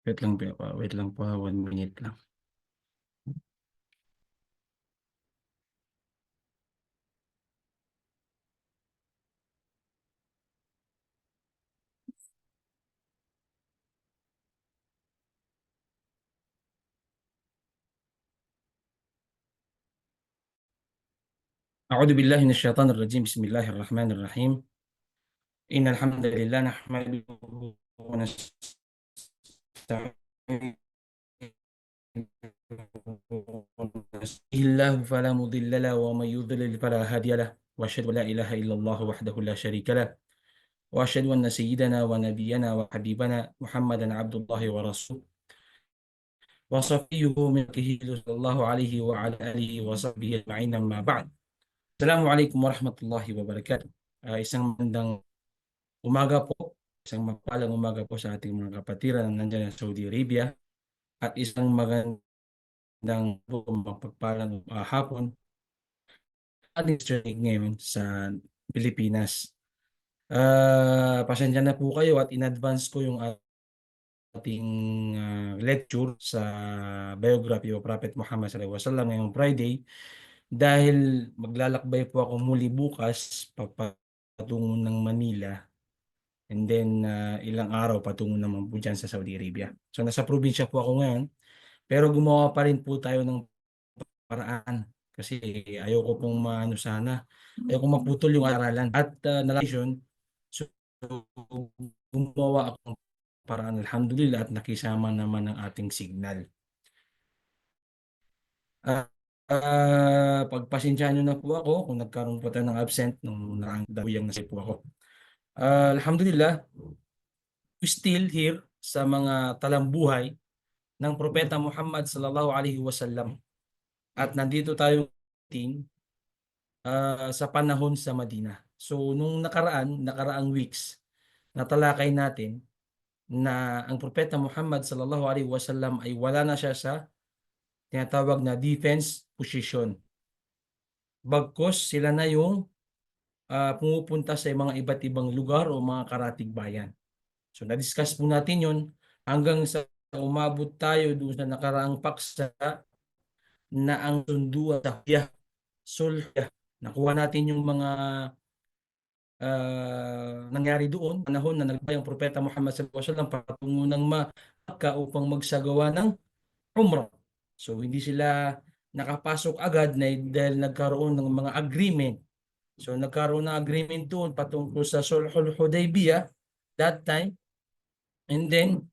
Wait lang po, 1 minute lang. أعوذ بالله من الشيطان الرجيم. بسم الله الرحمن الرحيم. إن الحمد لله نحمده ونستعينه الله فلا مضل له ومن يضلل فلا هادي له، وأشهد أن لا إله إلا الله وحده لا شريك له، وأشهد أن سيدنا ونبينا وحبيبنا محمدا عبد الله ورسوله وصفيه من خلقه صلى الله عليه وعلى آله وصحبه أجمعين. أما بعد. Assalamualaikum warahmatullahi wabarakatuh. Isang magandang umaga po, isang mapagpalang umaga po sa ating mga kapatiran na nandiyan sa Saudi Arabia, at isang magandang mapagpalang hapon ating streaming ngayon sa Pilipinas. Pasensya na po kayo at in advance ko yung ating lecture sa biography of Prophet Muhammad sallallahu alaihi wasallam ngayong Friday, dahil maglalakbay po ako muli bukas patungo ng Manila, and then ilang araw patungo naman po dyan sa Saudi Arabia. So nasa probinsya po ako ngayon, pero gumawa pa rin po tayo ng paraan kasi ayoko pong ayoko maputol yung aralan at nalation. So gumawa akong paraan, alhamdulillah, at nakisama naman ng ating signal. Pagpasensyahan nyo na po ako kung nagkaroon po tayo ng absent nung nakangdabuyang nasi po ako. Alhamdulillah, we still here sa mga talambuhay ng Propeta Muhammad sallallahu alaihi wasallam. At nandito tayo sa panahon sa Madina. So nung nakaraang weeks, natalakay natin na ang Propeta Muhammad sallallahu alaihi wasallam ay wala na siya sa tinatawag na defense position. Bagkus sila na yung pumupunta sa mga iba't ibang lugar o mga karatig bayan. So na-discuss po natin yun hanggang sa umabot tayo doon sa nakaraang paksa na ang sunduan sa sulh. Nakuha natin yung mga nangyari doon, panahon na nagbay ang Propeta Muhammad sallallahu alaihi wasallam patungo ng Makkah upang magsagawa ng Umrah. So hindi sila nakapasok agad dahil nagkaroon ng mga agreement. So nagkaroon ng agreement doon patungkol sa Sulhul Hudaybiyah that time, and then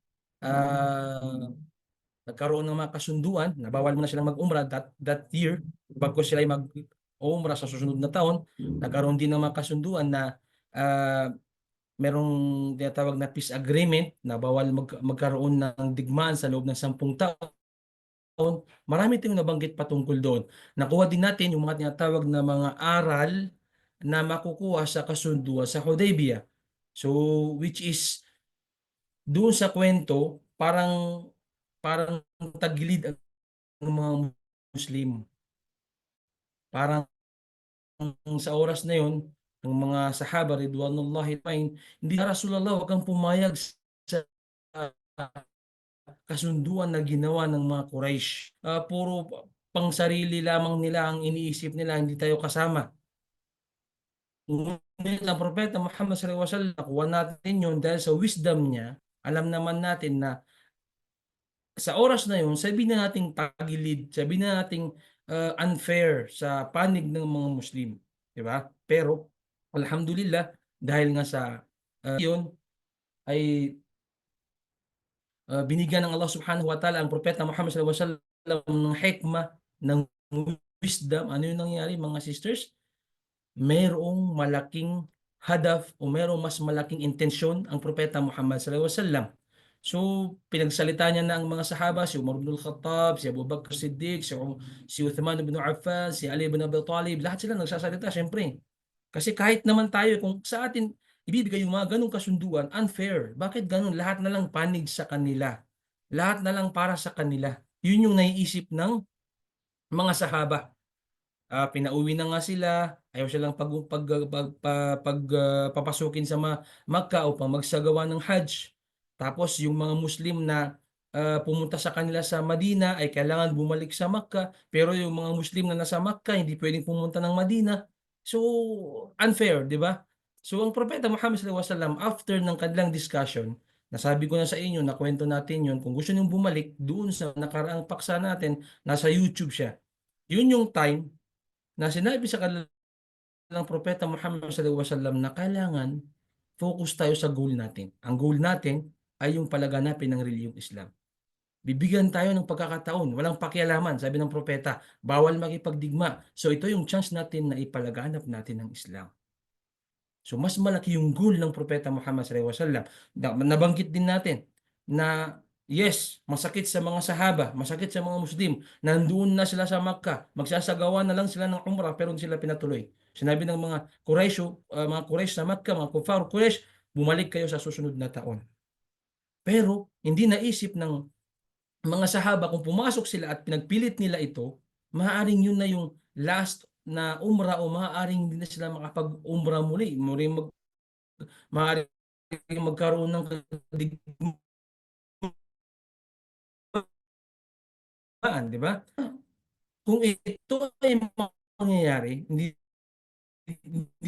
nagkaroon ng mga kasunduan na bawal muna silang mag-umrah that year. Bago sila ay mag-umrah sa susunod na taon, nagkaroon din ng mga kasunduan na merong tinatawag na peace agreement na bawal magkaroon ng digmaan sa loob ng 10 taon. Marami tayong nabanggit patungkol doon. Nakuha din natin yung mga tinatawag na mga aral na makukuha sa kasunduan sa Hudaybiyah. So which is doon sa kwento, parang tagilid ang mga Muslim. Parang sa oras na yon, ng mga sahaba ridwanullahi ta'ala, hindi na Rasulullah, wag kang pumayag sa kasunduan na ginawa ng mga Quraysh. Puro pang sarili lamang nila ang iniisip nila, hindi tayo kasama. Ngunit ang Propeta Muhammad sallallahu alaihi wasallam, nakuha natin yun dahil sa wisdom niya. Alam naman natin na sa oras na yun, sabihin na nating tagilid, sabihin na nating unfair sa panig ng mga Muslim, di ba? Pero alhamdulillah, dahil nga sa yun ay binigyan ng Allah Subhanahu wa Ta'ala ang Propeta Muhammad sallallahu alaihi wasallam ng hikmah, ng wisdom. Ano yung nangyari, mga sisters? Mayroong malaking hadaf o mayroong mas malaking intensyon ang Propeta Muhammad sallallahu alaihi wasallam. So, pinagsalita niya na ang mga sahaba, si Umar ibn al-Khattab, si Abu Bakr Siddiq, si Uthman ibn Affan, si Ali ibn Abi Talib, lahat sila nagsasalita, syempre. Kasi kahit naman tayo, kung sa atin ibibigay yung mga ganong kasunduan, unfair. Bakit ganon? Lahat na lang panig sa kanila. Lahat na lang para sa kanila. Yun yung naiisip ng mga sahaba. Pinauwi na nga sila, ayaw silang papasukin sa Makkah upang magsagawa ng Hajj. Tapos yung mga Muslim na pumunta sa kanila sa Madina ay kailangan bumalik sa Makkah, pero yung mga Muslim na nasa Makkah hindi pwedeng pumunta ng Madina. So, unfair, di ba? So, ang Propeta Muhammad sallallahu alaihi wasallam, after ng kanilang discussion, nasabi ko na sa inyo, nakwento natin yun, kung gusto niyong bumalik doon sa nakaraang paksa natin, nasa YouTube siya. Yun yung time na sinabi sa kanila ng Propeta Muhammad sallallahu alaihi wasallam na kailangan focus tayo sa goal natin. Ang goal natin ay yung palaganapin ng reliyong Islam. Bibigyan tayo ng pagkakataon, walang pakialaman, sabi ng propeta, bawal makipagdigma. So ito yung chance natin na ipalaganap natin ang Islam. So mas malaki yung goal ng propeta Muhammad sallallahu alaihi wasallam. Nabanggit din natin na yes, masakit sa mga sahaba, masakit sa mga Muslim. Nandoon na sila sa Makkah, magsasagawa na lang sila ng umrah pero hindi sila pinatuloy. Sinabi ng mga Quraysh, mga Quraysh sa Makkah, mga Kufar Quraysh, bumalik kayo sa susunod na taon. Pero hindi naisip ng mga sahaba kung pumasok sila at pinagpilit nila ito, maaaring yun na yung last na umrah o maaaring hindi na sila makapag-umrah muli. Maaaring magkaroon ng kadigmaan, di ba? Kung ito ay mangyayari, hindi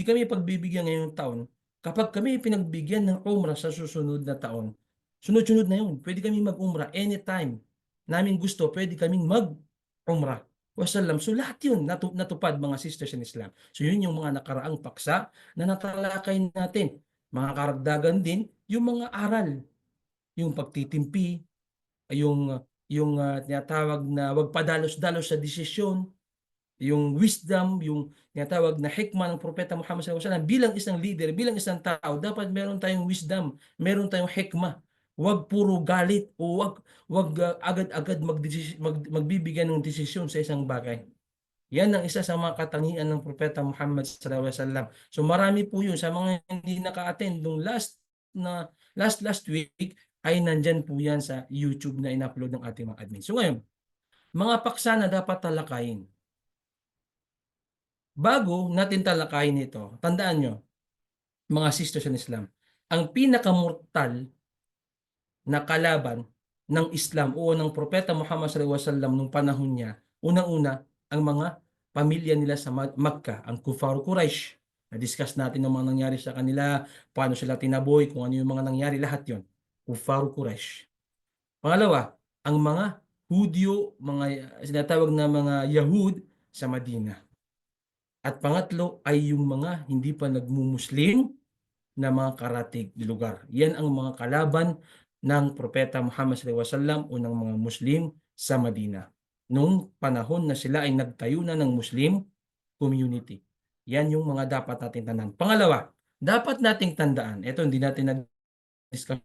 kami pagbibigyan ngayong taon. Kapag kami pinagbigyan ng umrah sa susunod na taon, sunod-sunod na yun. Pwede kami mag-umrah anytime. Namin gusto, pwede kaming mag-umrah. Wasalam. So lahat yun natupad mga sisters in Islam. So yun yung mga nakaraang paksa na natalakay natin. Mga karagdagan din, yung mga aral, yung pagtitimpi, yung tinatawag na wag padalos-dalos sa desisyon, yung wisdom, yung tinatawag na hikmah ng Propeta Muhammad sallallahu alaihi wasallam bilang isang leader, bilang isang tao, dapat meron tayong wisdom, meron tayong hikmah. Huwag puro galit o wag agad-agad magbibigay ng desisyon sa isang bagay. Yan ang isa sa mga katangian ng Propeta Muhammad sallallahu alaihi wasallam. So marami po yun sa mga hindi naka-attend nung last week ay nandyan po yan sa YouTube na in-upload ng ating mga admin. So ngayon, mga paksa na dapat talakayin. Bago natin talakayin ito, tandaan nyo, mga sisters in Islam, ang pinakamortal na kalaban ng Islam o ng Propeta Muhammad sallallahu alaihi wasallam nung panahon niya, unang-una, ang mga pamilya nila sa Makkah, ang Kufar Quraysh. Na-discuss natin ang mga nangyari sa kanila, paano sila tinaboy, kung ano yung mga nangyari, lahat yon. Kufar Quraysh. Pangalawa, ang mga Hudyo, mga sinatawag na mga Yahud sa Madina. At pangatlo ay yung mga hindi pa nagmumuslim na mga karatig lugar. Yan ang mga kalaban ng Propeta Muhammad sallallahu alaihi wasallam o ng mga Muslim sa Madina. Nung panahon na sila ay nagtayo na ng Muslim community. Yan yung mga dapat natin tandaan. Pangalawa, dapat nating tandaan, ito hindi natin na-discuss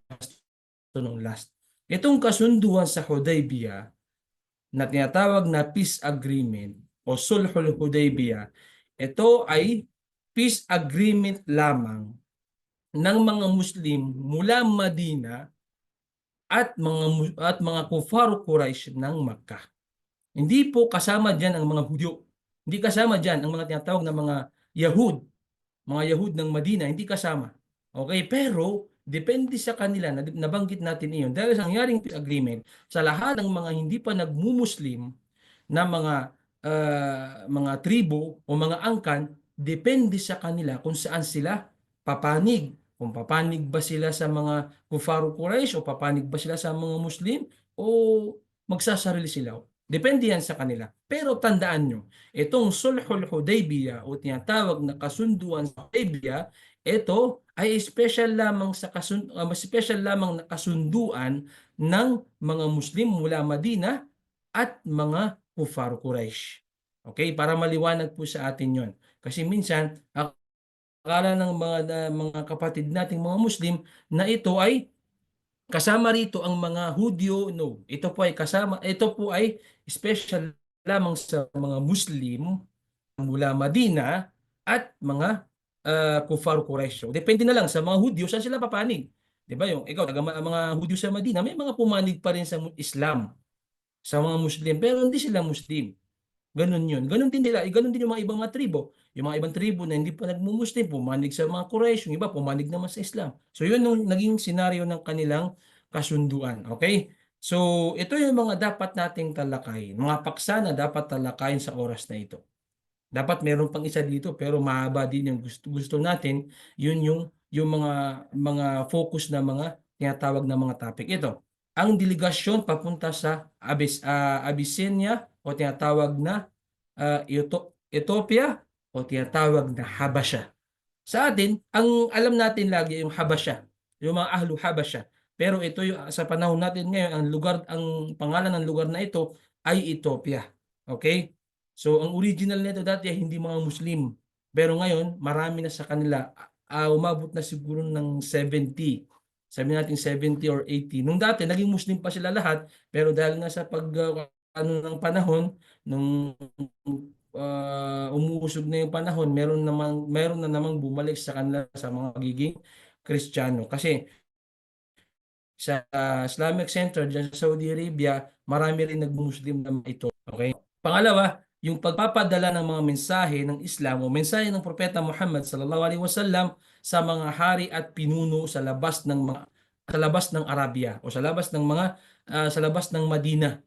ito nung last. Itong kasunduan sa Hudaybiyah na tinatawag na peace agreement o Sulhul Hudaybiyah, ito ay peace agreement lamang ng mga Muslim mula Madina at mga Kufar Quraysh ng Makkah. Hindi po kasama diyan ang mga Hudyo. Hindi kasama diyan ang mga tinatawag na mga Yahud ng Madina, hindi kasama. Okay, pero depende sa kanila, nabanggit natin iyon, dahil sa nangyaring peace agreement, sa lahat ng mga hindi pa nagmumuslim na mga tribo o mga angkan, depende sa kanila kung saan sila papanig. Kung papanig ba sila sa mga Kufaru Quraysh o papanig ba sila sa mga Muslim o magsasarili sila. Depende yan sa kanila. Pero tandaan nyo, itong Sulhul Hudaybiyah o tinatawag na kasunduan sa Hudaybiyah, ito ay special lamang special lamang na kasunduan ng mga Muslim mula Madina at mga Kufar Quraysh. Okay, para maliwanag po sa atin 'yon. Kasi minsan akala ng mga kapatid nating mga Muslim na ito ay kasama rito ang mga Hudyo. No, ito po ay special lamang sa mga Muslim mula Madina at mga Kufar Quraysh. So, depende na lang sa mga Hudyo saan sila papanig. 'Di ba? Yung ikaw, mga Hudyo sa Madina, may mga pumanig pa rin sa Islam, sa mga Muslim, pero hindi sila Muslim. Ganun yun. Ganun din nila. Ganun din yung mga ibang mga tribo. Yung mga ibang tribo na hindi pa nagmumuslim, pumanig sa mga Quraysh, yung iba pumanig naman sa Islam. So yun yung naging senaryo ng kanilang kasunduan. Okay? So, ito yung mga dapat nating talakayin, mga paksa na dapat talakayin sa oras na ito. Dapat meron pang isa dito pero mahaba din yung gusto gusto natin, yun yung mga focus na mga tinatawag na mga topic. Ito, ang delegasyon papunta sa Abyssinia o tinatawag na Ethiopia o tinatawag na Habasha. Sa atin, ang alam natin lagi yung Habasha, yung mga Ahlu Habasha. Pero ito yung sa panahon natin ngayon, ang pangalan ng lugar na ito ay Ethiopia. Okay? So ang original nito dati ay hindi mga Muslim. Pero ngayon, marami na sa kanila. Umabot na siguro ng 70. Sabi natin 70 or 80. Nung dati, naging Muslim pa sila lahat. Pero dahil nga sa ano ng panahon, nung umuusog na yung panahon, meron na namang bumalik sa kanila sa mga pagiging Kristiyano. Kasi sa Islamic Center dyan sa Saudi Arabia, marami rin nag-Muslim na ito. Okay? Pangalawa, yung pagpapadala ng mga mensahe ng Islam o mensahe ng Propeta Muhammad sallallahu alaihi wasallam sa mga hari at pinuno sa labas ng Arabia o sa labas ng Madina.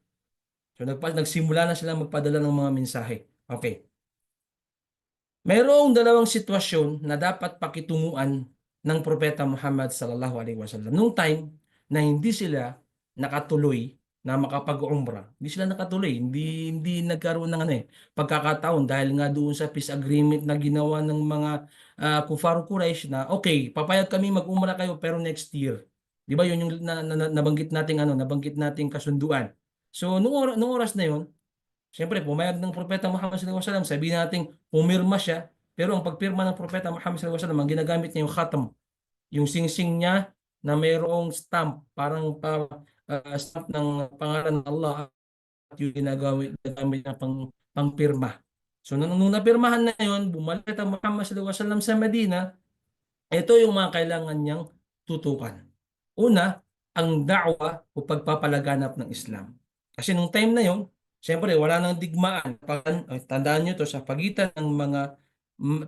So nagsimula na silang magpadala ng mga mensahe. Okay. Mayroong dalawang sitwasyon na dapat pakitunguan ng Propeta Muhammad sallallahu alaihi wasallam. Nung time na hindi sila nakatuloy na makapag-umrah. Hindi sila nakatuloy, hindi nagkaroon ng pagkakataon dahil nga doon sa peace agreement na ginawa ng mga Kufar Quraysh na okay, papayag kami mag-umrah kayo pero next year. 'Di ba 'yun yung nabanggit nating kasunduan. So nung oras na 'yon, siyempre, pumayag ng Propeta Muhammad sallallahu alaihi wasallam, sabihin natin pumirma siya, pero ang pagpirma ng Propeta Muhammad sallallahu alaihi wasallam, ang ginagamit niya yung khatam, yung singsing niya na mayroong stamp, parang stamp ng pangalan ng Allah at yung ginagamit niya pangpirma. So nung napirmahan na yon, bumalik ang Muhammad sallallahu alaihi wasallam sa Medina. Ito yung mga kailangan niyang tutukan. Una, ang da'wa o pagpapalaganap ng Islam. Kasi nung time na yon, siyempre wala nang digmaan. Tandaan nyo to sa pagitan ng mga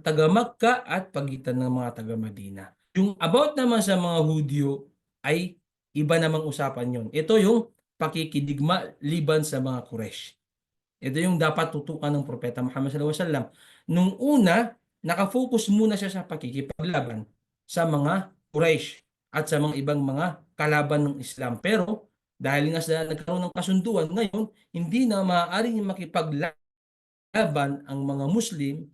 taga-Makka at pagitan ng mga taga-Madina. Yung about naman sa mga Hudyo ay iba namang usapan yon. Ito yung pakikidigma liban sa mga Quraysh. Ito yung dapat tutukan ng Propeta Muhammad sallallahu alaihi wasallam. Nung una, nakafocus muna siya sa pakikipaglaban sa mga Quraysh at sa mga ibang mga kalaban ng Islam. Pero dahil nga sa nagkaroon ng kasunduan, ngayon hindi na maaaring makipaglaban ang mga Muslim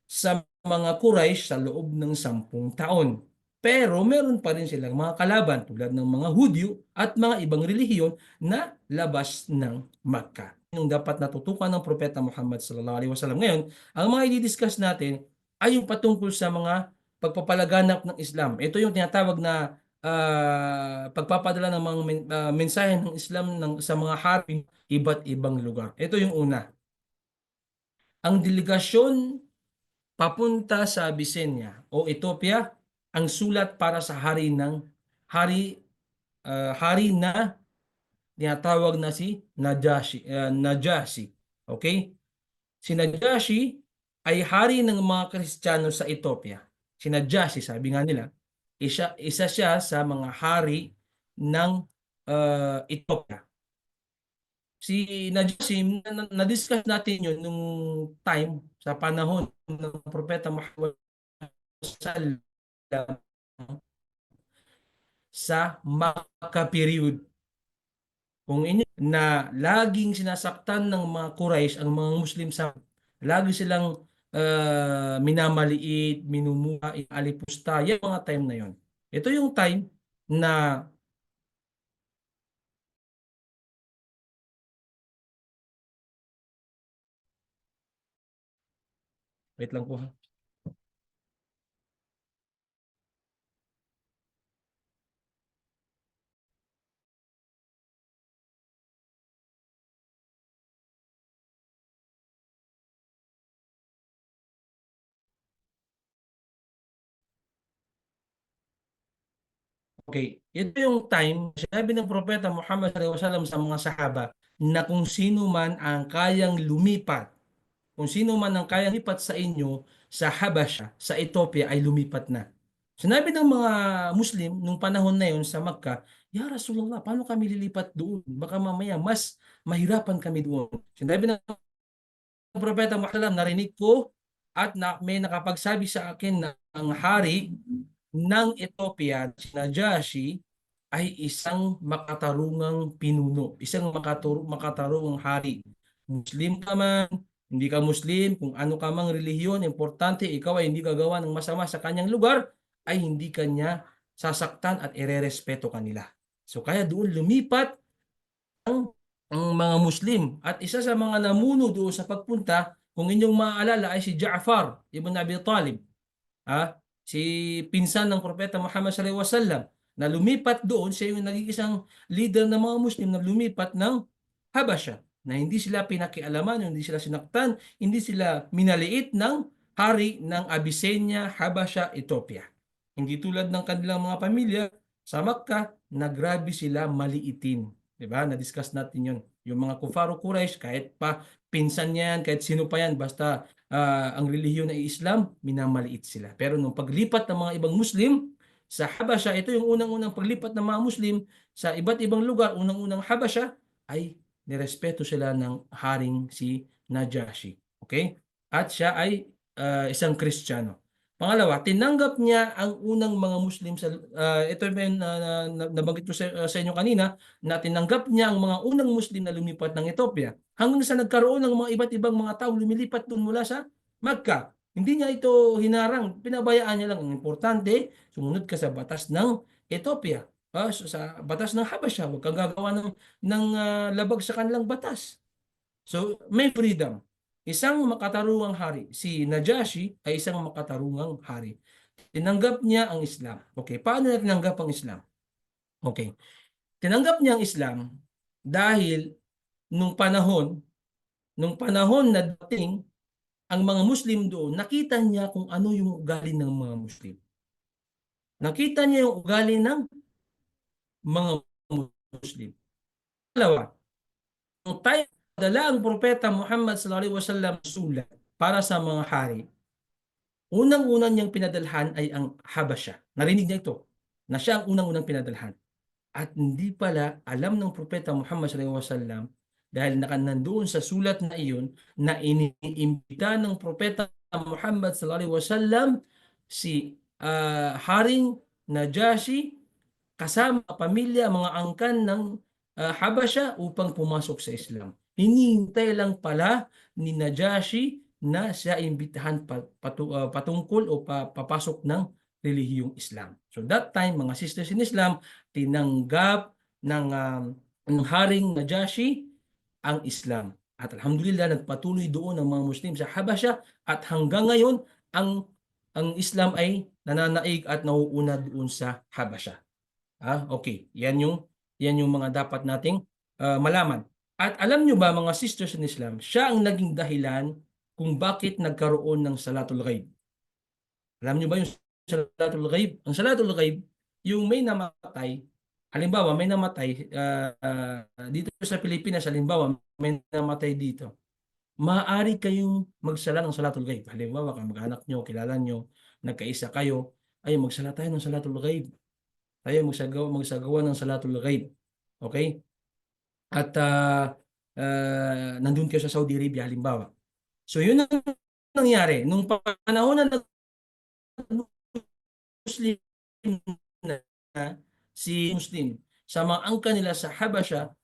sa mga Quraysh sa loob ng 10 taon. Pero meron pa rin silang mga kalaban tulad ng mga Hudyo at mga ibang relihiyon na labas ng Makkah. Yung dapat natutukan ng Propeta Muhammad sallallahu alaihi wasallam. Ngayon, ang mga i-discuss natin ay yung patungkol sa mga pagpapalaganap ng Islam. Ito yung tinatawag na pagpapadala ng mga mensahe ng Islam sa mga haring iba't ibang lugar. Ito yung una. Ang delegasyon papunta sa Abyssinia o Ethiopia, ang sulat para sa hari hari na tinatawag na si Najashi. Okay? Si Najashi ay hari ng mga Kristiyano sa Ethiopia. Si Najashi, sabi nga nila, isa siya sa mga hari ng Ethiopia. Si Najasim, na-discuss natin yun nung time sa panahon ng Propeta Muhammad sallam sa Makkah period. Kung inyo na laging sinasaktan ng mga Quraysh ang mga Muslim sa lagi silang minamaliit, minumuha, alipusta, yung mga time na yon. Ito yung time na wait lang po ha. Okay, ito yung time sinabi ng Propeta Muhammad sallallahu alaihi wasallam sa mga sahaba na kung sino man ang kayang lumipat, kung sino man ang kayang lipat sa inyo sa Habasha, sa Ethiopia ay lumipat na. Sinabi ng mga Muslim nung panahon na yon sa Makkah, "Ya Rasulullah, paano kami lilipat doon? Baka mamaya mas mahirapan kami doon." Sinabi ng propeta Muhammad, narinig ko at may nakapagsabi sa akin na ang hari ng Ethiopia, si Najashi, ay isang makatarungang pinuno, isang makatarungang hari. Muslim ka man, hindi ka Muslim, kung ano ka mang relihiyon, importante ikaw ay hindi gagawa ng masama sa kanyang lugar, ay hindi kanya sasaktan at irerespeto kanila. So kaya doon lumipat ang mga Muslim. At isa sa mga namuno doon sa pagpunta, kung inyong maaalala, ay si Ja'far ibn Abi Talib. Ha? Si pinsan ng Propeta Muhammad sallallahu alaihi wasallam na lumipat doon, siya yung naging isang leader ng mga Muslim na lumipat ng Habasha, na hindi sila pinakialaman, hindi sila sinaktan, hindi sila minaliit ng hari ng Abyssinia, Habasha, Ethiopia. Hindi tulad ng kanilang mga pamilya sa Makkah na grabe sila maliitin. 'Di ba? Na-discuss natin 'yon. Yung mga Kufaru Quraysh, kahit pa pinsan niyan, kahit sino pa yan, basta ang relihiyon ay Islam, minamaliit sila. Pero nung paglipat ng mga ibang Muslim sa Habasha, ito yung unang-unang paglipat ng mga Muslim sa iba't ibang lugar, unang-unang Habasha, ay nirespeto sila ng haring si Najashi. Okay? At siya ay isang Kristiyano. Pangalawa, tinanggap niya ang unang mga Muslim sa ito yung nabanggit ko sa inyo kanina, na tinanggap niya ang mga unang Muslim na lumipat ng Ethiopia hanggang sa nagkaroon ng mga iba't ibang mga tao lumilipat doon mula sa Magka. Hindi niya ito hinarang, pinabayaan niya lang. Ang importante, sumunod ka sa batas ng Ethiopia. Sa batas ng Habasha, huwag kang gagawa ng labag sa kanilang batas. So, may freedom. Isang makatarungang hari, si Najashi ay isang makatarungang hari. Tinanggap niya ang Islam. Okay, paano niya tinanggap ang Islam? Okay, tinanggap niya ang Islam dahil nung panahon na dating ang mga Muslim doon, nakita niya kung ano yung ugali ng mga Muslim. Nakita niya yung ugali ng mga Muslim. Dalawa, nung tayo dala ang propeta Muhammad sallallahu alaihi wasallam sulat para sa mga hari, unang-unang niyang pinadalhan ay ang Habasha. Narinig niya ito, na siya ang unang-unang pinadalhan. At hindi pala alam ng propeta Muhammad sallallahu alaihi wasallam, dahil nandoon sa sulat na iyon na iniimbita ng propeta Muhammad sallallahu alaihi wasallam si Haring Najashi kasama pamilya, mga angkan ng Habasha upang pumasok sa Islam. Hinihintay lang pala ni Najashi na siya imbitahan patungkol o papasok ng relihiyong Islam. So that time, mga sisters in Islam, tinanggap ng Haring Najashi ang Islam. At alhamdulillah, nagpatuloy doon ang mga Muslim sa Habasha at hanggang ngayon, ang Islam ay nananaig at nauuna doon sa Habasha. Okay. Yan yung mga dapat nating malaman. At alam nyo ba, mga sisters in Islam, siya ang naging dahilan kung bakit nagkaroon ng Salatul Ghaib. Alam nyo ba yung Salatul Ghaib? Ang Salatul Ghaib, yung may namatay, halimbawa may namatay dito sa Pilipinas, halimbawa may namatay dito, maaari kayong magsala ng Salatul Ghaib. Halimbawa, kamag-anak nyo, kilala nyo, nagkaisa kayo, ay magsala tayo ng Salatul Ghaib. Tayo magsagawa ng Salatul Ghaib. Okay? At nandun kayo sa Saudi Arabia, halimbawa. So yun ang nangyari. Nung panahon na Muslim na si Muslim sa mga angka nila sa Habasha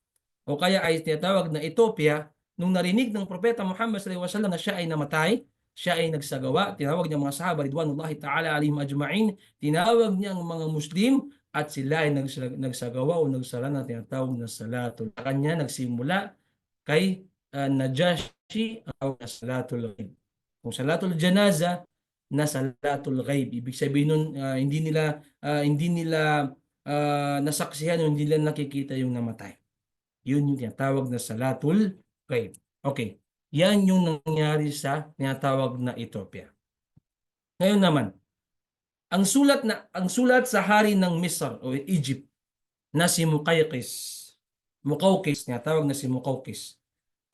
o kaya ay tinatawag na Ethiopia, nung narinig ng propeta Muhammad sallallahu alaihi wasallam na siya ay namatay, siya ay nagsagawa, tinawag niya mga sahaba ridwanullahi ta'ala alaihim ajma'in, tinawag niya ang mga Muslim at sila ay nagsagawa o nagsala na tinatawag na Salatul. Kanya nagsimula kay Najashi ang Salatul Ghaib. Kung Salatul Janaza na Salatul Ghaib, ibig sabihin nun hindi nila nasaksihan o hindi nila nakikita yung namatay. Yun yung tinatawag na Salatul Ghaib. Okay. Yan yung nangyari sa tinatawag na Ethiopia. Ngayon naman, ang sulat sa hari ng Misr o Egypt na si Muqawqis, tinatawag na si Muqawqis.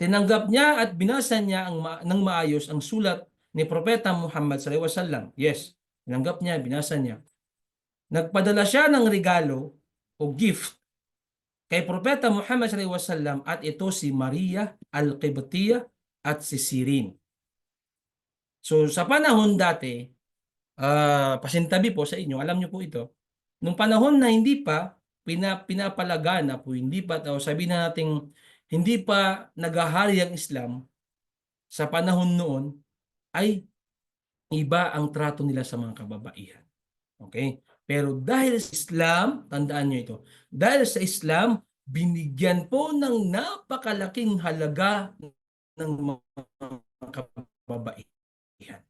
Tinanggap niya at binasa niya ng maayos ang sulat ni Propeta Muhammad sallallahu alaihi wasallam. Yes, tinanggap niya, binasa niya. Nagpadala siya ng regalo o gift kay Propeta Muhammad sallallahu alaihi wasallam at ito si Maria al-Qibtiyah at si Sirin. So sa panahon dati, pasintabi po sa inyo, alam niyo po ito, nung panahon na hindi pa pinapalagana po, hindi pa, o sabihin na natin, hindi pa naghahari ang Islam, sa panahon noon, ay iba ang trato nila sa mga kababaihan. Okay? Pero dahil sa Islam, tandaan niyo ito, dahil sa Islam, binigyan po ng napakalaking halaga ng mga kababaihan.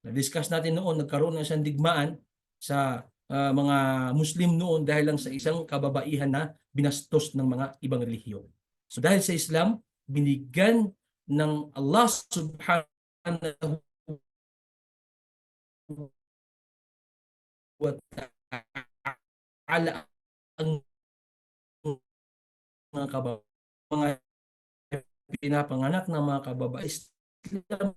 Na-discuss natin noon, nagkaroon ng isang digmaan sa mga Muslim noon dahil lang sa isang kababaihan na binastos ng mga ibang relihiyon. So dahil sa Islam, binigyan ng Allah subhanahu wa ta'ala ang mga mga pinapanganak ng mga kababae Islam,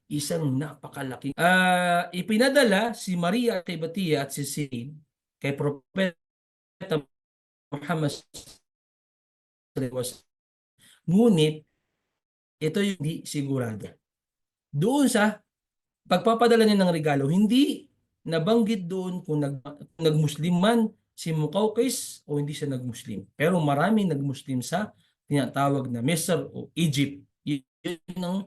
isang napakalaking ipinadala si Maria kay Batia at si Sirin kay Propeta Muhammad sallallahu alaihi wasallam. Ngunit ito yung hindi sigurado. Doon sa pagpapadala niya ng regalo, hindi nabanggit doon kung nag-Muslim man si Muqawqis o hindi siya nag-Muslim. Pero maraming nag-Muslim sa tinatawag na Misr o Egypt. Yun ang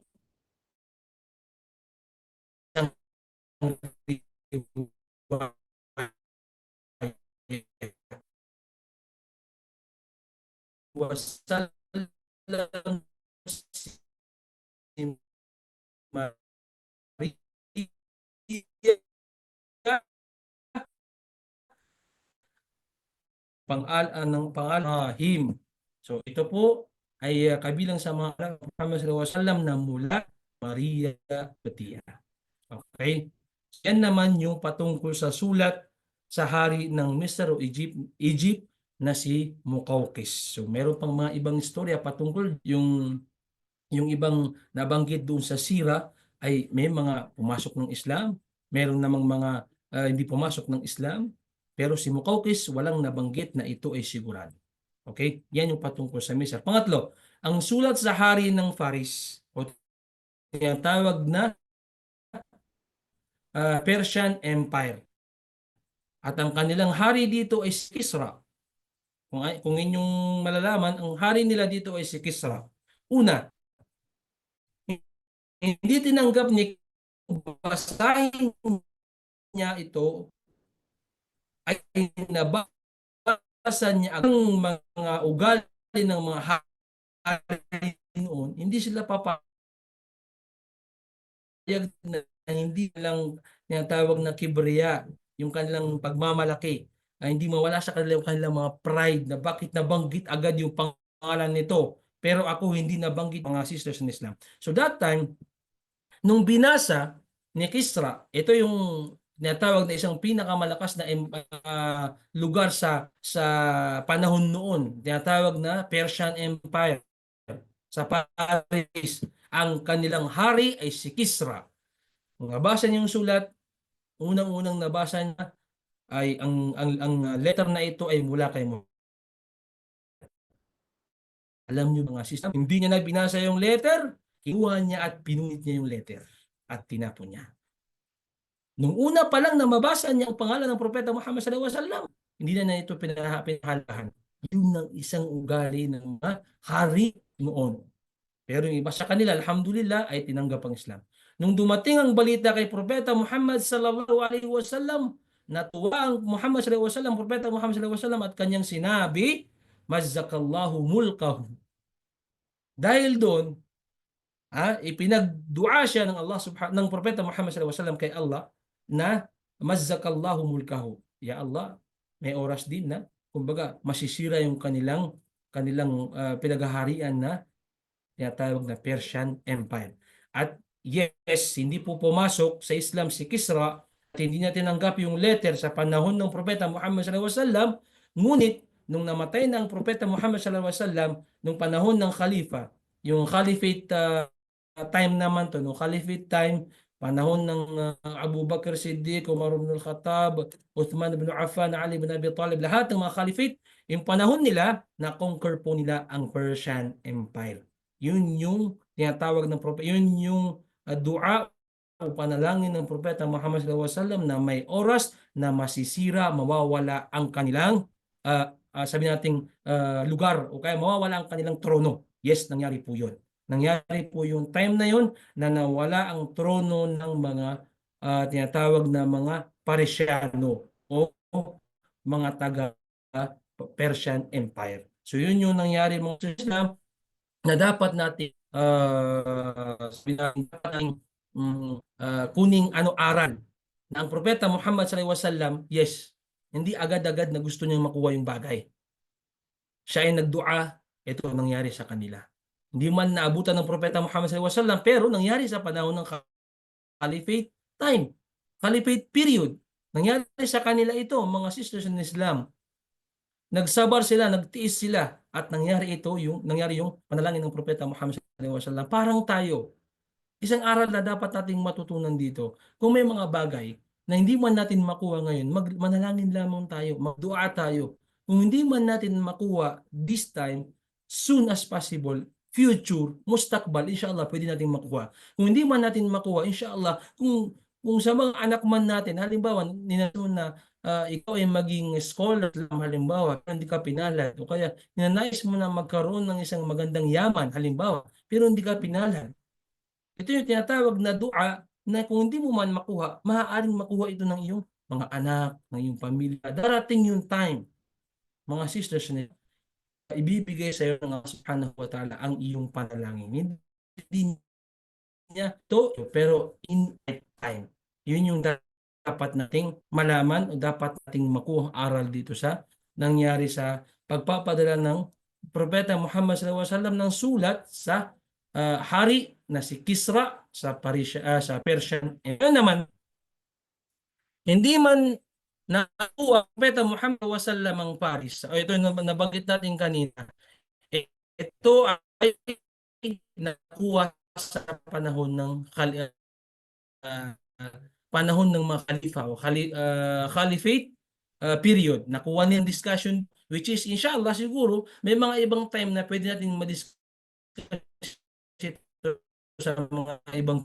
wasalam si Maria ng pangalan So ito po ay kabilang sa mga Muhammad sallallahu alaihi wasallam na mula Maria Batia. Okay? Yan naman yung patungkol sa sulat sa hari ng Misr o Egypt na si Muqawqis. So meron pang mga ibang istorya patungkol yung ibang nabanggit doon sa sira ay may mga pumasok ng Islam, meron namang mga hindi pumasok ng Islam, pero si Muqawqis walang nabanggit na ito ay sigurado. Okay? Yan yung patungkol sa Misr. Pangatlo, ang sulat sa hari ng Faris o tinatawag na Persian Empire. At ang kanilang hari dito ay si Kisra. Kung inyong malalaman, ang hari nila dito ay si Kisra. Una, hindi tinanggap ni basahin niya ito ay nabasa niya ang mga ugali ng mga hari noon. Hindi sila papayag na hindi lang tinatawag na kibriya, yung kanilang pagmamalaki, ay hindi mawala sa kanila yung kanilang mga pride na bakit nabanggit agad yung pangalan nito pero ako hindi nabanggit, mga sisters in Islam. So that time, nung binasa ni Kisra, ito yung tinatawag na isang pinakamalakas na lugar sa panahon noon, tinatawag na Persian Empire. Sa Paris, ang kanilang hari ay si Kisra. Kung nabasa niyo yung sulat, unang-unang nabasa niya ay ang letter na ito ay mula kay Muhammad. Alam niyo mga sister, hindi niya na binasa yung letter, kinuha niya at pinunit niya yung letter at tinapon niya. Nung una pa lang na mabasa niya ang pangalan ng Propeta Muhammad sallallahu alaihi wasallam, hindi na ito pinahalahan. Yun ang isang ugali ng mga hari noon. Pero yung iba sa kanila, alhamdulillah, ay tinanggap ang Islam. Nung dumating ang balita kay Propeta Muhammad sallallahu alaihi wasallam, natuwa ang Muhammad sallallahu alaihi wasallam, Propeta Muhammad sallallahu alaihi wasallam at kanyang sinabi, mazzakallahu mulkahu. Dahil doon, ipinagdua siya ng Allah ng Propeta Muhammad sallallahu alaihi wasallam kay Allah na mazzakallahu mulkahu. Ya Allah, may oras din na kumbaga masisira yung kanilang pinaghaharian na tinatawag na Persian Empire. At yes, hindi po pumasok sa Islam si Kisra at hindi niya tinanggap yung letter sa panahon ng Propeta Muhammad sallallahu alaihi wasallam. Ngunit nung namatay na ang Propeta Muhammad sallallahu alaihi wasallam nung panahon ng Khalifa, yung Caliphate time naman to, no, Caliphate time, panahon ng Abu Bakr Siddiq, Umar ibn al-Khattab, Uthman ibn Affan, Ali ibn Abi Talib, lahat ng mga caliphate, yung panahon nila, na-conquer po nila ang Persian Empire. Yun yung tinatawag ng propeta, yun yung dua o panalangin ng propeta Muhammad sallallahu alaihi wasallam na may oras na masisira, mawawala ang kanilang sabi nating lugar o kaya mawawala ang kanilang trono. Yes, nangyari po yun. Nangyari po yung time na yun na nawala ang trono ng mga tinatawag na mga Paresiano o mga taga Persian Empire. So yun yung nangyari mga Islam na dapat natin kuning aral na ang propeta Muhammad sallallahu alaihi wasallam, yes, hindi agad-agad na gusto niyang makuha yung bagay. Siya ay nagdua, ito nangyari sa kanila. Hindi man naabutan ng propeta Muhammad sallallahu alaihi wasallam, pero nangyari sa panahon ng Caliphate time, Caliphate period. Nangyari sa kanila ito, mga sisters in Islam. Nagsabar sila, nagtiis sila, at nangyari yung panalangin ng propeta Muhammad sallallahu alaihi wasallam. Parang tayo, isang aral na dapat nating matutunan dito. Kung may mga bagay na hindi man natin makuha ngayon, manalangin lamang tayo, magdua tayo. Kung hindi man natin makuha this time, soon as possible, future, mustakbal, inshallah, pwede natin makuha. Kung hindi man natin makuha, inshallah, kung sa mga anak man natin, halimbawa, ninanong na ikaw ay maging scholar lang, halimbawa, pero hindi ka pinalad, o kaya ninanais mo na magkaroon ng isang magandang yaman, halimbawa, pero hindi ka pinalad. Ito yung tinatawag na dua na kung hindi mo man makuha, maaaring makuha ito ng iyong mga anak, ng iyong pamilya. Darating yung time, mga sisters, na ibibigay sa iyo ng Allah Subhanahu wa Ta'ala ang iyong panalangin. Hindi niya to, pero in time. Yun yung dapat nating malaman o dapat nating makuha aral dito sa nangyari sa pagpapadala ng propeta Muhammad sallallahu alaihi wasallam ng sulat sa hari na si Kisra sa sa Persian. Ngayon naman, hindi man nakuha propeta Muhammad sallallahu alaihi wasallam ang Paris. O ito yung nabanggit natin kanina. Ito ay nakuha sa panahon ng panahon ng mga khalifa o caliphate period. Nakuha niyang discussion, which is inshallah siguro may mga ibang time na pwede natin ma-discuss sa mga ibang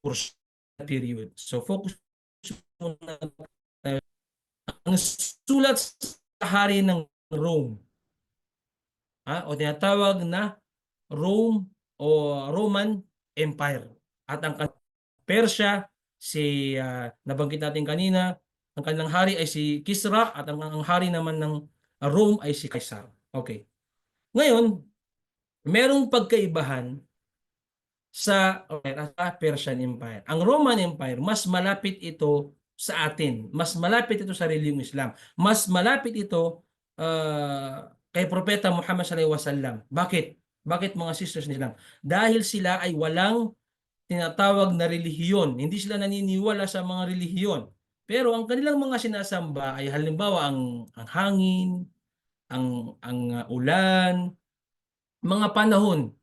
course period. So focus muna ang sulat sa hari ng Rome, o tinatawag na Rome o Roman Empire, at ang Persia si nabanggit natin kanina, ang kanilang hari ay si Kisra, at ang hari naman ng Rome ay si Caesar. Okay. Ngayon, merong pagkaibahan sa Persian Empire. Ang Roman Empire, mas malapit ito sa atin. Mas malapit ito sa reliyong Islam. Mas malapit ito kay Propeta Muhammad sallallahu alaihi wasallam. Bakit? Bakit mga sisters ni Islam? Dahil sila ay walang tinatawag na relihiyon. Hindi sila naniniwala sa mga relihiyon. Pero ang kanilang mga sinasamba ay halimbawa ang hangin, ang ulan, mga panahon,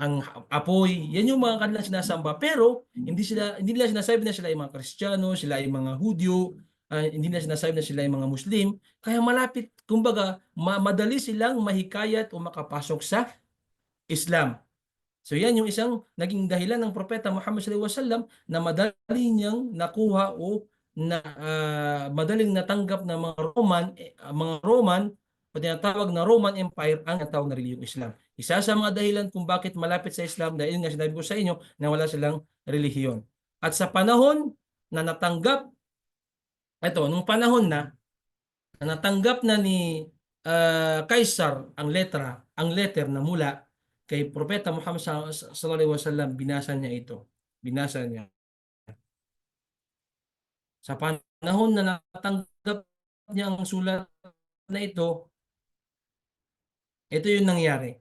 ang apoy, yan yung mga kanilang sinasamba. Pero hindi nila sinasabi na sila ay mga Kristiyano, sila ay mga Hudyo, hindi nila sinasabi na sila ay mga Muslim. Kaya malapit, kumbaga, madali silang mahikayat o makapasok sa Islam. So yan yung isang naging dahilan ng propeta Muhammad sallallahu alaihi wasallam na madali niyang nakuha o na madaling natanggap ng mga Roman o tinatawag na Roman Empire ang tinatawag na relihiyong Islam. Isa sa mga dahilan kung bakit malapit sa Islam, dahil nga sinabi ko sa inyo na wala silang relihiyon. At sa panahon na natanggap, nung panahon na natanggap na ni Caesar ang letter na mula kay Propeta Muhammad sallallahu alaihi wasallam, binasa niya ito. Binasa niya. Sa panahon na natanggap niya ang sulat na ito yung nangyari.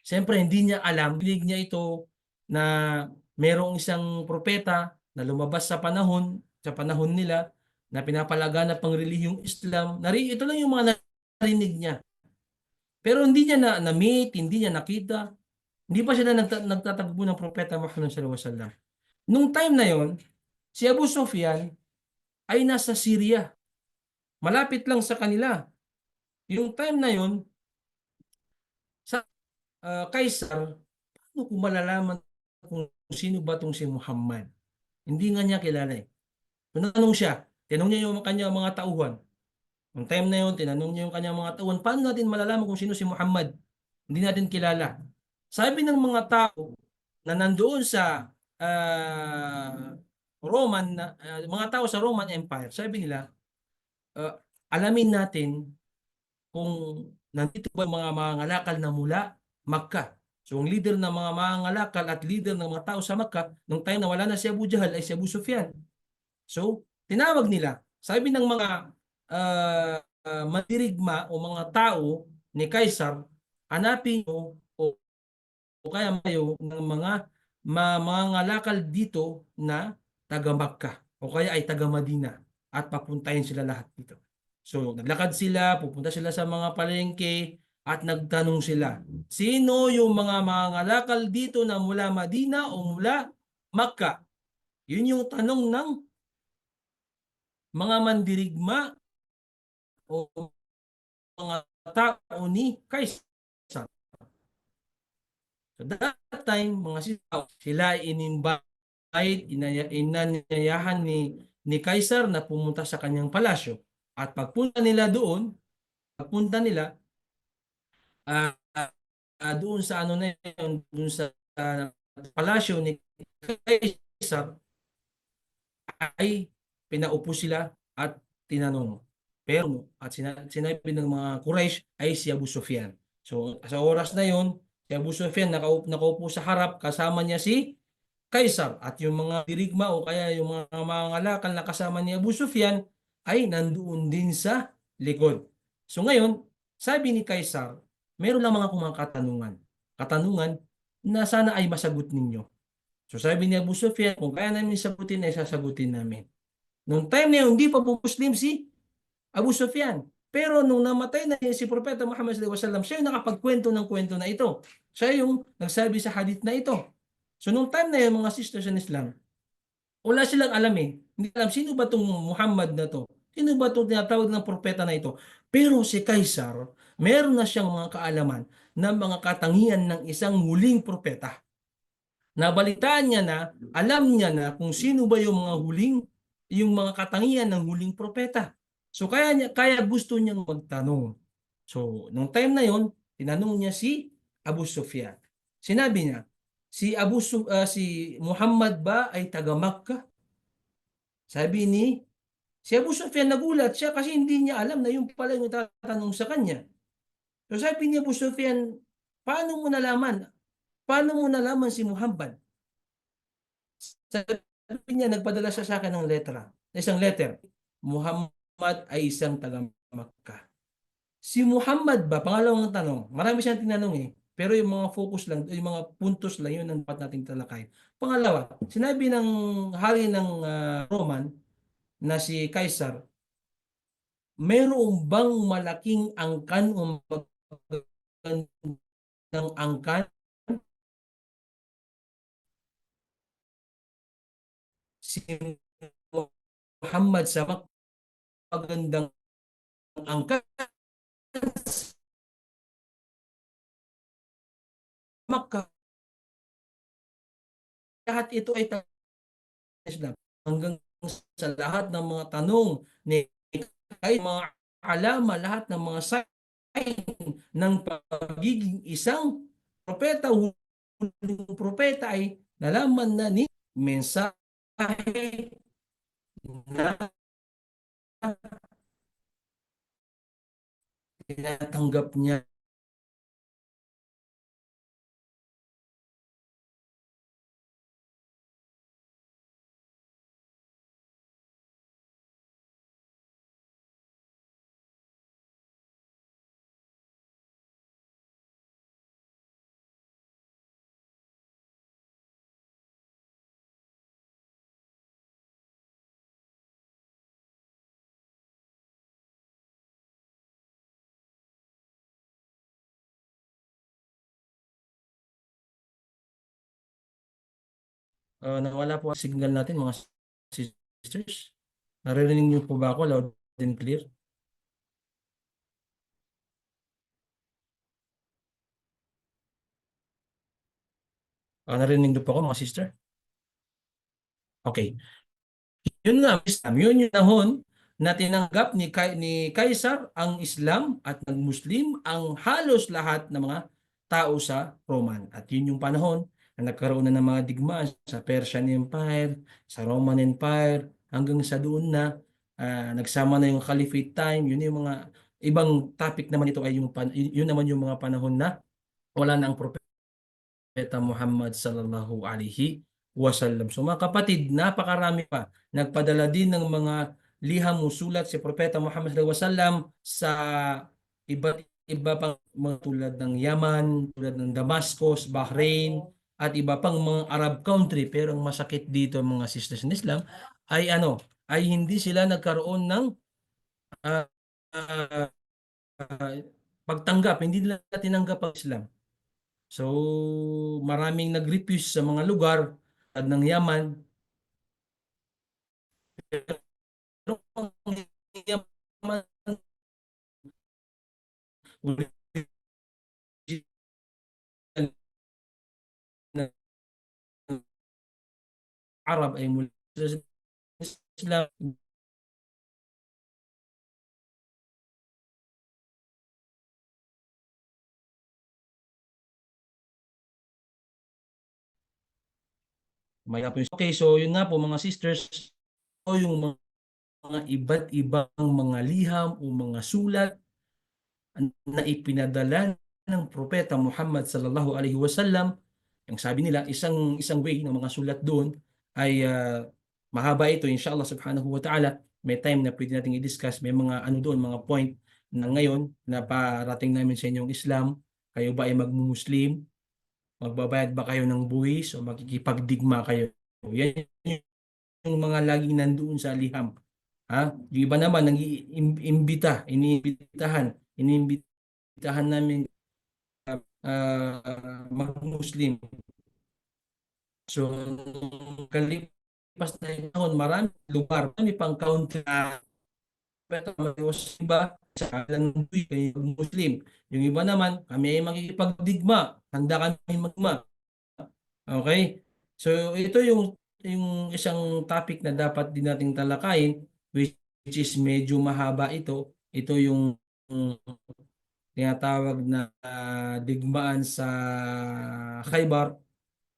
Siyempre, hindi niya alam, binig niya ito na merong isang propeta na lumabas sa panahon nila na pinapalaganap ang relihiyong Islam. Ito lang yung mga narinig niya. Pero hindi niya na-meet, hindi niya nakita. Hindi pa sila nagtatagpo ng Propeta Muhammad sallallahu alaihi wasallam. Nung time na yon, si Abu Sufyan ay nasa Syria. Malapit lang sa kanila. Yung time na yon, sa Kaisar, paano ko malalaman kung sino ba tong si Muhammad? Hindi nga niya kilala eh. Tinanong siya, tinanong niya yung kanyang mga tauhan. Yung time na yun, tinanong niya yung kanyang mga tauhan, paano natin malalaman kung sino si Muhammad? Hindi natin kilala. Sabi ng mga tao na nandoon sa mga tao sa Roman Empire, sabi nila, alamin natin kung nandito ba yung mga mangangalakal na mula Makkah. So ang leader ng mga mangangalakal at leader ng mga tao sa Makkah, nung time na wala na si Abu Jahal ay si Abu Sufyan. So tinawag nila. Sabi ng mga mandirigma o mga tao ni Kaisar, hanapin nyo o kaya mayo ng mga ngalakal dito na taga Makkah o kaya ay taga Madina at papuntahin sila lahat dito. So naglakad sila, pupunta sila sa mga palengke at nagtanong sila, sino yung mga ngalakal dito na mula Madina o mula Makkah? Yun yung tanong ng mga mandirigma o mga tao ni Kaisar. So that time, mga sila in-invite, inanyayahan ni Kaisar na pumunta sa kanyang palasyo. At pagpunta nila doon, uh, doon sa ano na yun, doon sa palasyo ni Kaisar, ay pinaupo sila at tinanong. Pero at sinabi ng mga Quraysh ay si Abu Sufyan. So sa oras na yon, si Abu Sufyan nakaupo sa harap, kasama niya si Kaisar at yung mga dirigma o kaya yung mga ngalakal na kasama ni Abu Sufyan ay nandoon din sa likod. So ngayon, sabi ni Kaisar, meron lang mga katanungan. Katanungan na sana ay masagot ninyo. So sabi ni Abu Sufyan, kung kaya namin sagutin, ay sasagutin namin. Nung time na yun, hindi pa po Muslim si Abu Sufyan. Pero nung namatay na si Propeta Muhammad sallallahu alaihi wasallam, siya yung nakapagkwento ng kwento na ito. Siya yung nagsabi sa hadith na ito. So nung time na yun, mga sisters in Islam, wala silang alam eh. Hindi alam, sino ba itong Muhammad na to? Sino ba itong tinatawag ng propeta na ito? Pero si Kaisar, meron na siyang mga kaalaman ng mga katangian ng isang muling propeta. Nabalitaan niya na, alam niya na kung sino ba yung mga katangian ng huling propeta. So kaya gusto niyang magtanong. So nung time na yon, tinanong niya si Abu Sufyan. Sinabi niya, si Muhammad ba ay taga Makkah? Sabi si Abu Sufyan, nagulat siya kasi hindi niya alam na yung pala yung tatanong sa kanya. So sabi ni Abu Sufyan, paano mo nalaman? Paano mo nalaman si Muhammad? Sabi niya, nagpadala siya sa akin ng isang letter. Muhammad ay isang taga Makkah. Si Muhammad ba, pangalawang tanong, marami siyang tinanong eh, pero yung mga focus lang, yung mga puntos lang yun ang dapat nating talakay. Pangalawa, sinabi ng hari ng Roman na si Caesar, mayroong bang malaking angkan o magandang angkan si Muhammad sa magandang angkan Makkah? Lahat ito ay Islam. Hanggang sa lahat ng mga tanong ni kahit mga alama, lahat ng mga sign ng pagiging isang propeta, huling propeta ay nalaman na ni mensahe na tinatanggap niya Nawala po ang signal natin mga sisters. Naririnig niyo po ba ako loud and clear? Narinig niyo po ako mga sister? Okay. Yun nga, Islam. Yun yung panahon na tinanggap ni Kaisar ang Islam at nag-Muslim ang halos lahat ng mga tao sa Roman. At yun yung panahon na nagkaroon na ng mga digmaan sa Persian Empire, sa Roman Empire, hanggang sa doon na nagsama na yung Caliphate time. Yun yung mga ibang topic naman ito ay yun naman yung mga panahon na wala na ang Propeta Muhammad sallallahu alaihi wasallam. So mga kapatid, napakarami pa. Nagpadala din ng mga liham o sulat si Propeta Muhammad sallallahu alaihi wasallam sa iba't iba pang mga tulad ng Yaman, tulad ng Damascus, Bahrain, at iba pang mga Arab country. Pero ang masakit dito mga sisters in Islam ay ay hindi sila nagkaroon ng ah, ah, ah, pagtanggap, hindi nila tinanggap ang Islam. So, maraming nag-refuse sa mga lugar at ng Yaman. Pero ang Yaman, original na Arab ay mula sa Islam. Okay, so yun nga po mga sisters, o yung mga iba't ibang mga liham o mga sulat na ipinadala ng Propeta Muhammad sallallahu alaihi wasallam. Yung sabi nila, isang way ng mga sulat doon ay mahaba ito, inshallah subhanahu wa ta'ala. May time na pwede nating i-discuss. May mga ano doon, mga point na ngayon na parating namin sa inyong Islam. Kayo ba ay magmumuslim? Magbabayad ba kayo ng buwis o makikipagdigma kayo? Yan yung mga laging nandoon sa liham. Yung iba naman nang iniimbitahan namin mag-Muslim. So, kalipas na yung taon, marami lugar, marami pang country na pero iba sa kalang kayo Muslim. Yung iba naman, kami ay makikipagdigma. Handa kami magma. Okay? So, ito yung isang topic na dapat din nating talakayin, which is medyo mahaba ito. Ito yung tinatawag na digmaan sa Khaybar.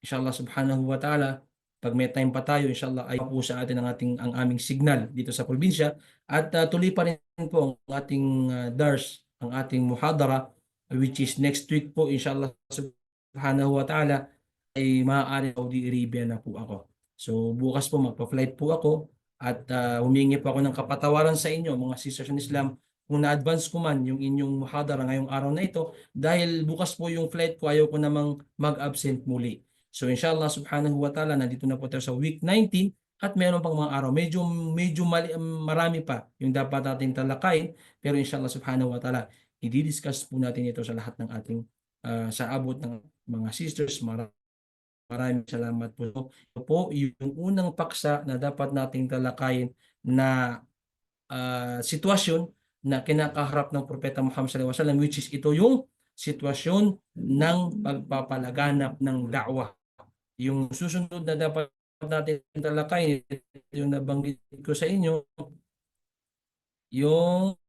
Inshallah subhanahu wa ta'ala, pag may time pa tayo, inshallah ay po sa atin ang aming signal dito sa probinsya. At tuloy pa rin po ang ating dars, ang ating muhadara, which is next week po, inshallah subhanahu wa ta'ala, ay maaari Saudi Arabia na po ako. So bukas po magpa-flight po ako at humingi po ako ng kapatawaran sa inyo, mga sisters in Islam, kung na-advance ko man yung inyong muhadara ngayong araw na ito, dahil bukas po yung flight ko, ayaw ko namang mag-absent muli. So inshallah subhanahu wa ta'ala, nandito na po tayo sa week 19 at meron pang mga araw. Medyo marami pa yung dapat natin talakayin, pero inshallah subhanahu wa ta'ala, i-discuss po natin ito sa lahat ng ating sa abot ng mga sisters. Maraming salamat po. Ito po yung unang paksa na dapat nating talakayin na sitwasyon na kinakaharap ng Propeta Muhammad sallallahu alaihi wasallam, which is ito yung sitwasyon ng pagpapalaganap ng da'wah. Yung susunod na dapat natin talakayin, yung nabanggit ko sa inyo, yung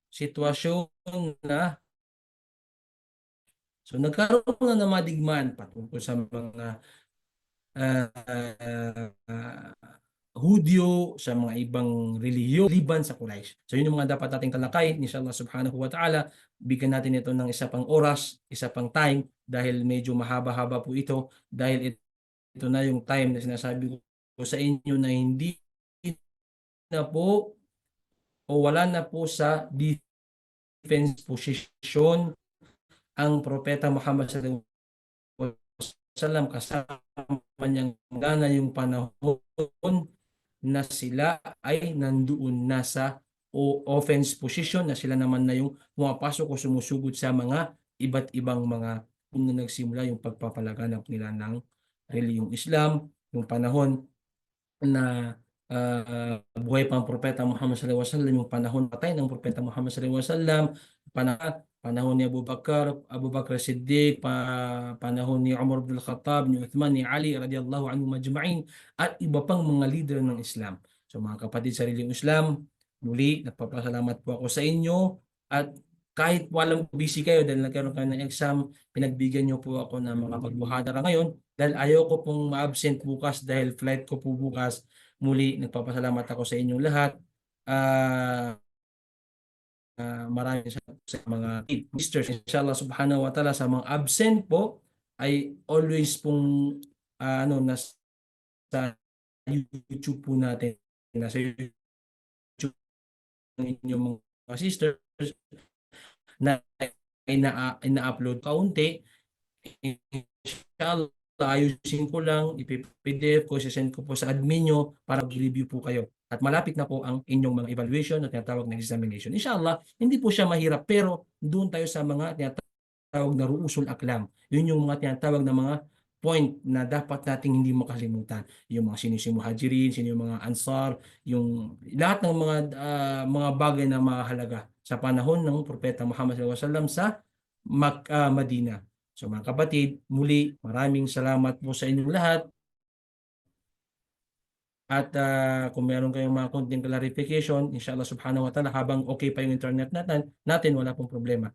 sitwasyon na nagkaroon na ng madigmaan patungkol sa mga uh, Hudyo, sa mga ibang relihiyon, liban sa Quraysh. So yun yung mga dapat nating talakayin, inshallah subhanahu wa ta'ala. Bigyan natin ito ng isa pang oras, isa pang time, dahil medyo mahaba-haba po ito, dahil ito na yung time na sinasabi ko sa inyo na hindi na po o wala na po sa defense position ang Propeta Muhammad sallallahu alaihi wasallam, kasama niyang gana yung panahon na sila ay nandoon na sa offense position, na sila naman na yung pumapasok o sumusugod sa mga iba't ibang mga kung na nagsimula yung pagpapalaganap nila ng relihiyong Islam, yung panahon na buhay pa ang Propeta Muhammad sallallahu alaihi wasallam, yung panahon patay ng Propeta Muhammad sallallahu alaihi wasallam, panahon ni Abu Bakr Siddiq, panahon ni Umar ibn al-Khattab, ni Uthman, ni Ali radhiyallahu anhum majma'in, at iba pang mga leader ng Islam. So mga kapatid sa relihiyong Islam, muli nagpapasalamat po ako sa inyo, at kahit walang busy kayo dahil nagkaroon kayo ng exam, pinagbigyan niyo po ako na makapagbuhadara ngayon dahil ayoko pong ma-absent bukas dahil flight ko po bukas. Muli, nagpapasalamat ako sa inyong lahat. Ah, Maraming sa mga sisters. Inshallah subhanahu wa ta'ala, sa mga absent po ay always pong nasa YouTube po natin. Nasa YouTube ng inyong mga sisters na ina-upload kaunti. Inshallah, ayusin ko lang, ipipdf ko, sisend ko po sa admin nyo para mag-review po kayo. At malapit na po ang inyong mga evaluation at tinatawag na examination. Inshallah, hindi po siya mahirap, pero doon tayo sa mga tinatawag na ruusul aklam. Yun yung mga tinatawag na mga point na dapat nating hindi makalimutan. Yung mga sino yung muhajirin, sino yung mga ansar, yung lahat ng mga bagay na mahalaga sa panahon ng Propeta Muhammad sallallahu alaihi wasallam sa Madina. So mga kapatid, muli maraming salamat po sa inyong lahat. At kung meron kayong mga konting clarification, inshallah subhanahu wa ta'ala, habang okay pa yung internet natin wala pong problema.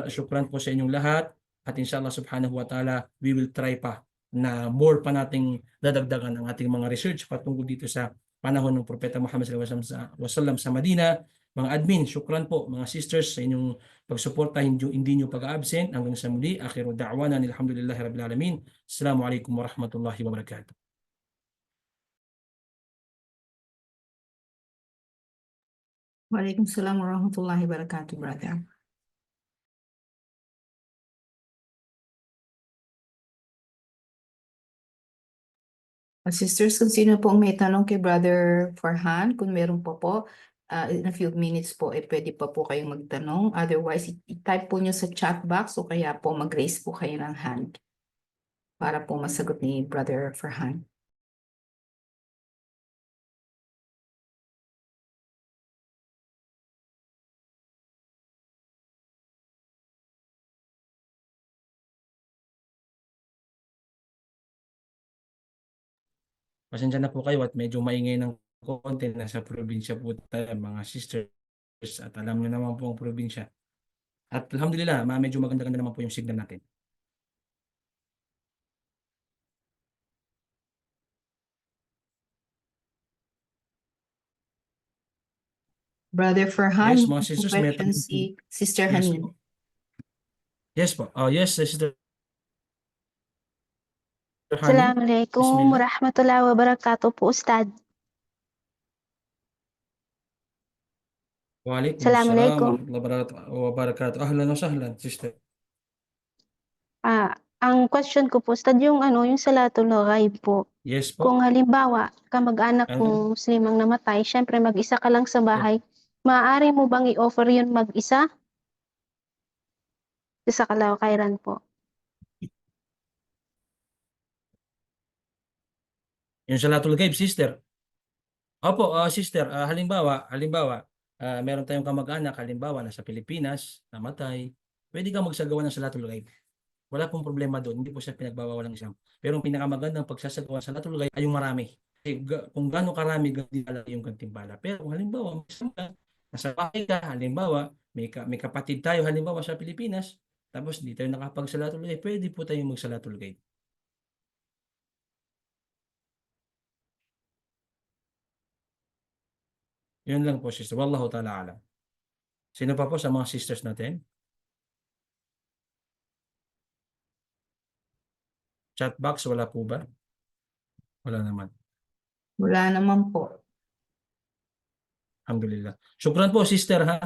Syukran po sa inyong lahat, at inshallah subhanahu wa ta'ala, we will try pa na more pa nating dadagdagan ang ating mga research patungkol dito sa panahon ng Propeta Muhammad sallallahu alaihi wasallam sa Madina. Mga admin, syukran po mga sisters sa inyong pagsuporta, hindi nyo pag-absent. Hanggang sa muli, akhiru da'wana alhamdulillahi rabbil alamin. Assalamualaikum warahmatullahi wabarakatuh. Waalaikumsalam warahmatullahi wabarakatuh, brother. Sisters, kung sino po may tanong kay Brother Farhan, kung meron po, in a few minutes po, pwede pa po kayong magtanong. Otherwise, i-type po nyo sa chat box o kaya po mag-raise po kayo ng hand para po masagot ni Brother Farhan. Pasensya na po kayo at medyo maingay ng konti, nasa probinsya po tayo mga sisters, at alam niyo naman po ang probinsya. At alhamdulillah, medyo maganda-ganda naman po yung signal natin. Brother Farhan, Yes, mga sisters, may question tanong po. si Sister Yes Hanin. po. Yes po. Yes, sister Hanin. Assalamualaikum Bismillah. warahmatullahi wabarakatuh po, Ustad. Waalaikumsalam Assalamualaikum. warahmatullahi wabarakatuh. Ahlan wa sahlan, sister. Ang question ko po, Ustad, yung salatul ghaib po. Yes po. Kung halimbawa, kamag-anak Ano? kong muslimang namatay, syempre mag-isa ka lang sa bahay, maaari mo bang i-offer yun mag-isa? Sa kalawakairan po. Yung salatul ghaib, sister. Opo, sister, halimbawa, meron tayong kamag-anak, halimbawa, nasa Pilipinas, namatay, pwede kang magsagawa ng salatul ghaib. Wala pong problema doon, hindi po siya pinagbabawalan ng Islam. Pero ang pinakamagandang pagsasagawa sa salatul ghaib ay yung marami. Kung gaano karami, gantimbala yung gantimbala. Pero kung halimbawa, nasa bahay ka, halimbawa, may kapatid tayo, halimbawa sa Pilipinas, tapos hindi tayo nakapagsalatul ghaib, pwede po tayong magsalatul ghaib. Yun lang po, sister. Wallahu ta'ala alam. Sino pa po sa mga sisters natin? Chat box, wala po ba? Wala naman. Wala naman po. Alhamdulillah. Syukran po, sister, ha?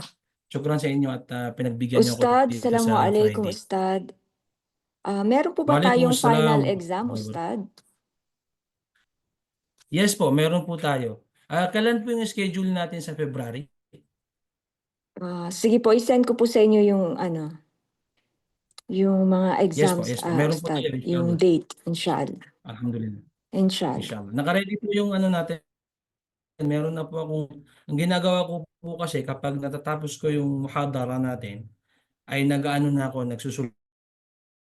Syukran sa inyo at pinagbigyan niyo ako Ustad, dito sa Assalamualaikum, Friday. Ustad. Meron po ba tayong final exam, Ustad? Yes po, meron po tayo. Kailan po yung schedule natin sa February? Sige po, isend ko po sa inyo yung yung mga Yes po, exams, yes po. Meron po Ustad, tayo, yung inshallah. date, inshallah. Alhamdulillah. Inshallah. Inshallah. Naka-ready po yung ano natin. Meron na po akong, ang ginagawa ko po kasi kapag natatapos ko yung muhadara natin, ay nag-ano na ako, nagsusulat,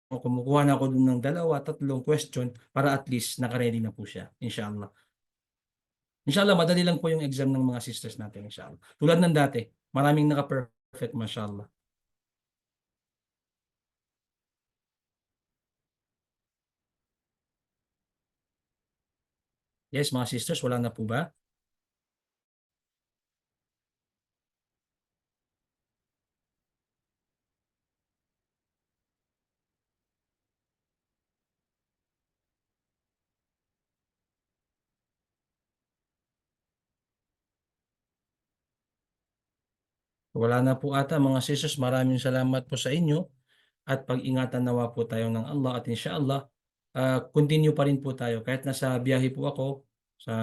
kumukuha na ako dun ng 2, 3 question para at least naka-ready na po siya. Inshallah. Inshallah, madali lang po yung exam ng mga sisters natin, inshallah. Tulad ng dati, maraming naka-perfect, mashallah. Yes, mga sisters, wala na po ba? Wala na po ata, mga sisters. Maraming salamat po sa inyo at pag-ingatan nawa po tayo ng Allah at inshallah, continue pa rin po tayo. Kahit nasa biyahe po ako sa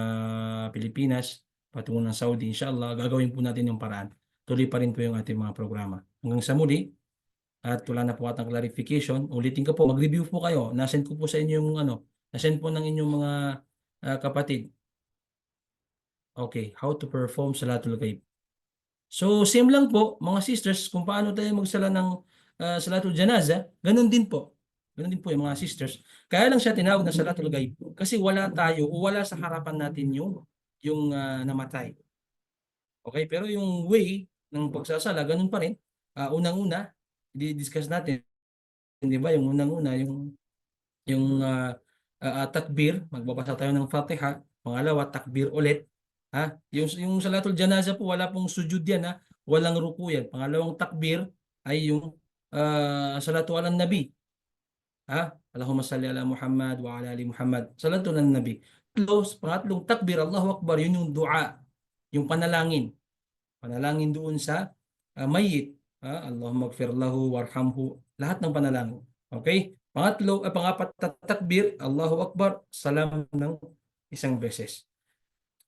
Pilipinas, patungo ng Saudi, inshallah, gagawin po natin yung paraan. Tuloy pa rin po yung ating mga programa. Hanggang sa muli, at wala na po atang clarification. Ulitin ko po, mag-review po kayo. Nasend ko po sa inyo yung ano, nasend po ng inyong mga kapatid. Okay, how to perform Salatul Ghaib. So, same lang po, mga sisters, kung paano tayo magsala ng Salatul Janaza, ganun din po. Ganun din po yung mga sisters. Kaya lang siya tinawag na Salatul Ghaib kasi wala tayo o wala sa harapan natin yung namatay. Okay, pero yung way ng pagsasala, ganun pa rin. Unang-una, di-discuss natin, di ba? Yung unang-una, yung takbir, magbabasa tayo ng Fatiha. Pangalawa, takbir ulit. Ha? Yung Salatul Janaza po, wala pong sujud yan, ha? Walang ruku yan. Pangalawang takbir ay yung Salatu ala Nabi. Ha? Allahumma salli ala Muhammad wa ala ali Muhammad. Salatu ala Nabi. Pangatlong takbir, Allahu Akbar, yun yung dua, yung panalangin. Panalangin doon sa mayyit. Allahumma gfir lahu warhamhu. Lahat ng panalangin. Okay? Pangapat na takbir, Allahu Akbar, salam ng isang beses.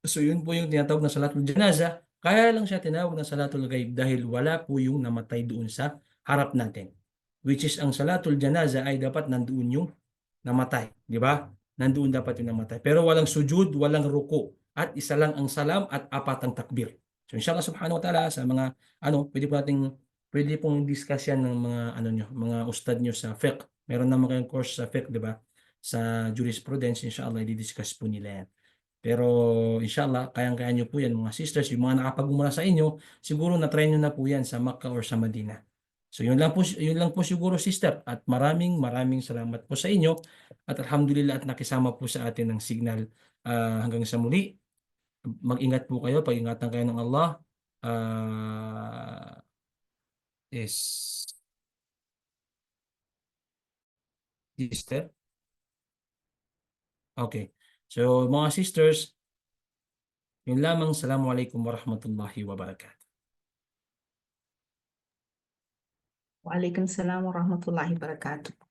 So yun po yung tinatawag na Salatul Janaza. Kaya lang siya tinawag na Salatul Ghaib dahil wala po yung namatay doon sa harap natin. Which is ang Salatul Janaza ay dapat nandoon yung namatay. Di ba? Nandoon dapat yung namatay. Pero walang sujud, walang ruko. At isa lang ang salam at 4 ang takbir. So inshallah subhanahu wa ta'ala sa mga pwede pong discuss yan ng mga mga ustad nyo sa fiqh. Meron naman kayong course sa fiqh, di ba? Sa jurisprudence, inshallah, i-discuss po nila yan. Pero inshallah, kayang-kaya nyo po yan mga sisters. Yung mga nakapag-umrah sa inyo, siguro na-try nyo na po yan sa Makkah or sa Madina. So yun lang po siguro sister. At maraming salamat po sa inyo. At alhamdulillah at nakisama po sa atin ng signal hanggang sa muli. Mag-ingat po kayo, pag-ingatan kayo ng Allah. Is sister? Okay. So mga sisters, yun lamang. Assalamualaikum warahmatullahi wabarakatuh. Waalaikumsalam warahmatullahi wabarakatuh.